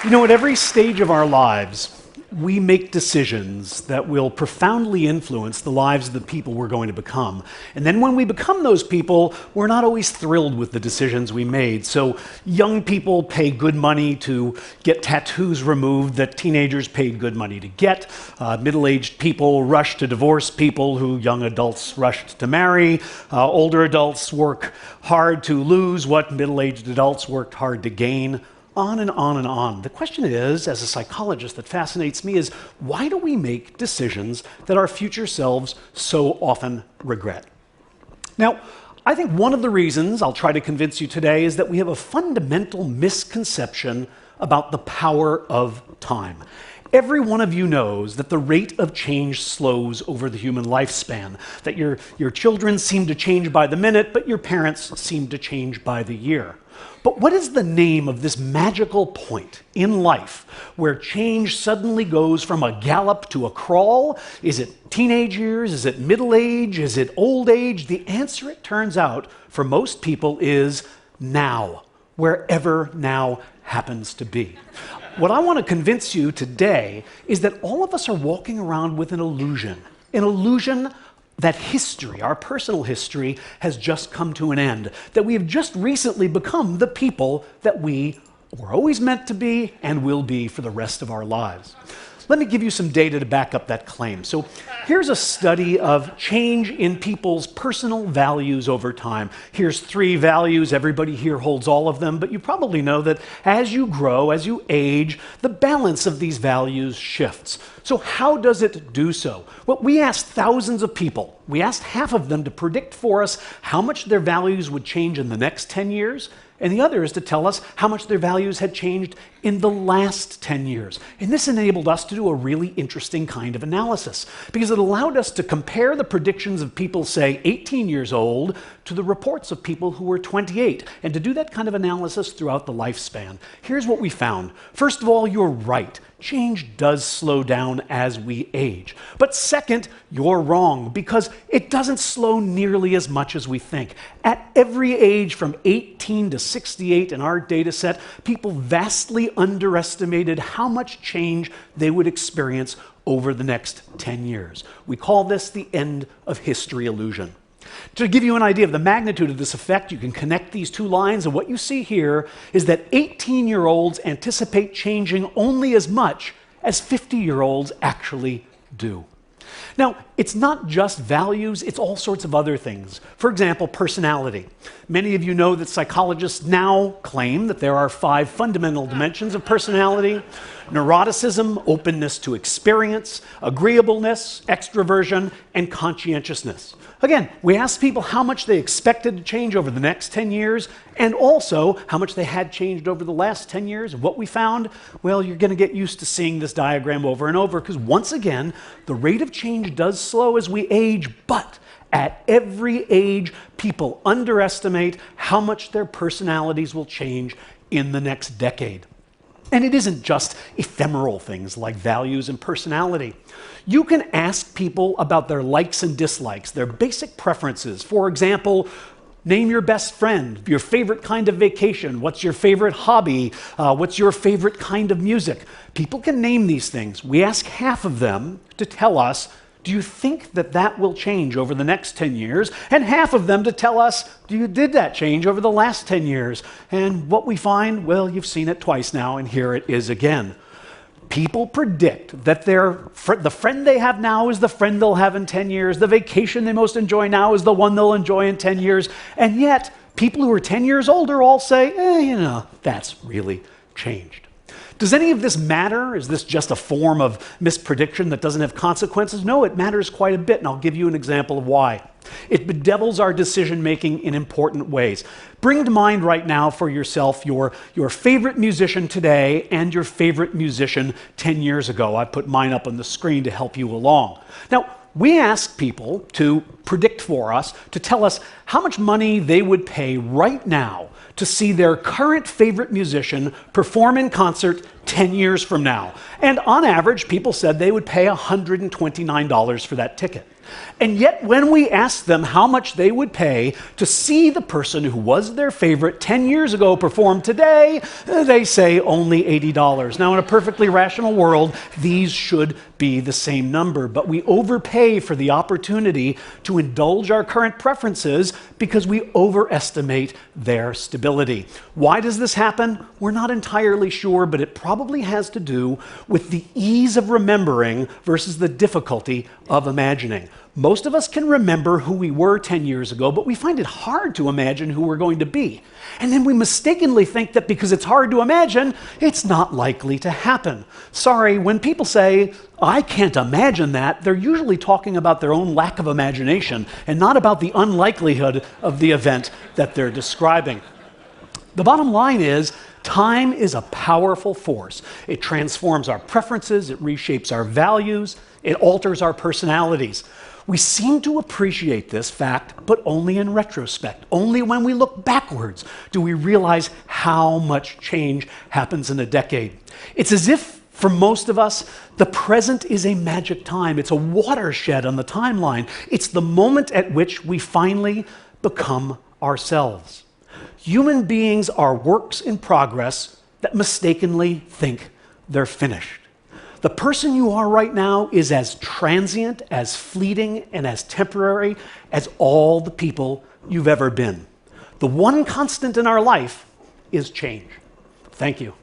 You know, at every stage of our lives, we make decisions that will profoundly influence the lives of the people we're going to become. And then when we become those people, we're not always thrilled with the decisions we made. So young people pay good money to get tattoos removed that teenagers paid good money to get. Middle-aged people rush to divorce people who young adults rushed to marry. Older adults work hard to lose what middle-aged adults worked hard to gain. On and on and on. The question is, as a psychologist, that fascinates me is, why do we make decisions that our future selves so often regret? Now, I think one of the reasons I'll try to convince you today is that we have a fundamental misconception about the power of time. Every one of you knows that the rate of change slows over the human lifespan, that your children seem to change by the minute, but your parents seem to change by the year. But what is the name of this magical point in life where change suddenly goes from a gallop to a crawl? Is it teenage years? Is it middle age? Is it old age? The answer, it turns out, for most people is now, wherever now happens to be. What I want to convince you today is that all of us are walking around with an illusion that history, our personal history, has just come to an end, that we have just recently become the people that we were always meant to be and will be for the rest of our lives. Let me give you some data to back up that claim. So here's a study of change in people's personal values over time. Here's 3 values. Everybody here holds all of them, but you probably know that as you grow, as you age, the balance of these values shifts. So how does it do so? Well, we asked thousands of people. We asked half of them to predict for us how much their values would change in the next 10 years, and the other is to tell us how much their values had changed in the last 10 years. And this enabled us to do a really interesting kind of analysis, because it allowed us to compare the predictions of people, say, 18 years old to the reports of people who were 28, and to do that kind of analysis throughout the lifespan. Here's what we found. First of all, you're right. Change does slow down as we age. But second, you're wrong, because it doesn't slow nearly as much as we think. At every age from 18 to 68 in our data set, people vastly underestimated how much change they would experience over the next 10 years. We call this the end of history illusion. To give you an idea of the magnitude of this effect, you can connect these 2 lines, and what you see here is that 18-year-olds anticipate changing only as much as 50-year-olds actually do. Now, it's not just values, it's all sorts of other things. For example, personality. Many of you know that psychologists now claim that there are 5 fundamental dimensions of personality: neuroticism, openness to experience, agreeableness, extroversion, and conscientiousness. Again, we asked people how much they expected to change over the next 10 years, and also how much they had changed over the last 10 years. And what we found, well, you're going to get used to seeing this diagram over and over, because once again, the rate of change does slow as we age, but at every age, people underestimate how much their personalities will change in the next decade. And it isn't just ephemeral things like values and personality. You can ask people about their likes and dislikes, their basic preferences. For example, name your best friend, your favorite kind of vacation, what's your favorite hobby, what's your favorite kind of music. People can name these things. We ask half of them to tell us, do you think that that will change over the next 10 years? And half of them to tell us, did that change over the last 10 years? And what we find, well, you've seen it twice now, and here it is again. People predict that the friend they have now is the friend they'll have in 10 years. The vacation they most enjoy now is the one they'll enjoy in 10 years. And yet, people who are 10 years older all say, that's really changed. Does any of this matter? Is this just a form of misprediction that doesn't have consequences? No, it matters quite a bit, and I'll give you an example of why. It bedevils our decision-making in important ways. Bring to mind right now for yourself your favorite musician today and your favorite musician 10 years ago. I put mine up on the screen to help you along. Now, we ask people to predict for us, to tell us how much money they would pay right now to see their current favorite musician perform in concert 10 years from now. And on average, people said they would pay $129 for that ticket. And yet, when we ask them how much they would pay to see the person who was their favorite 10 years ago perform today, they say only $80. Now, in a perfectly rational world, these should be the same number, but we overpay for the opportunity to indulge our current preferences because we overestimate their stability. Why does this happen? We're not entirely sure, but it probably has to do with the ease of remembering versus the difficulty of imagining. Most of us can remember who we were 10 years ago, but we find it hard to imagine who we're going to be. And then we mistakenly think that because it's hard to imagine, it's not likely to happen. Sorry, when people say, I can't imagine that, they're usually talking about their own lack of imagination and not about the unlikelihood of the event that they're describing. The bottom line is, time is a powerful force. It transforms our preferences, it reshapes our values, it alters our personalities. We seem to appreciate this fact, but only in retrospect. Only when we look backwards do we realize how much change happens in a decade. It's as if, for most of us, the present is a magic time. It's a watershed on the timeline. It's the moment at which we finally become ourselves. Human beings are works in progress that mistakenly think they're finished. The person you are right now is as transient, as fleeting, and as temporary as all the people you've ever been. The one constant in our life is change. Thank you.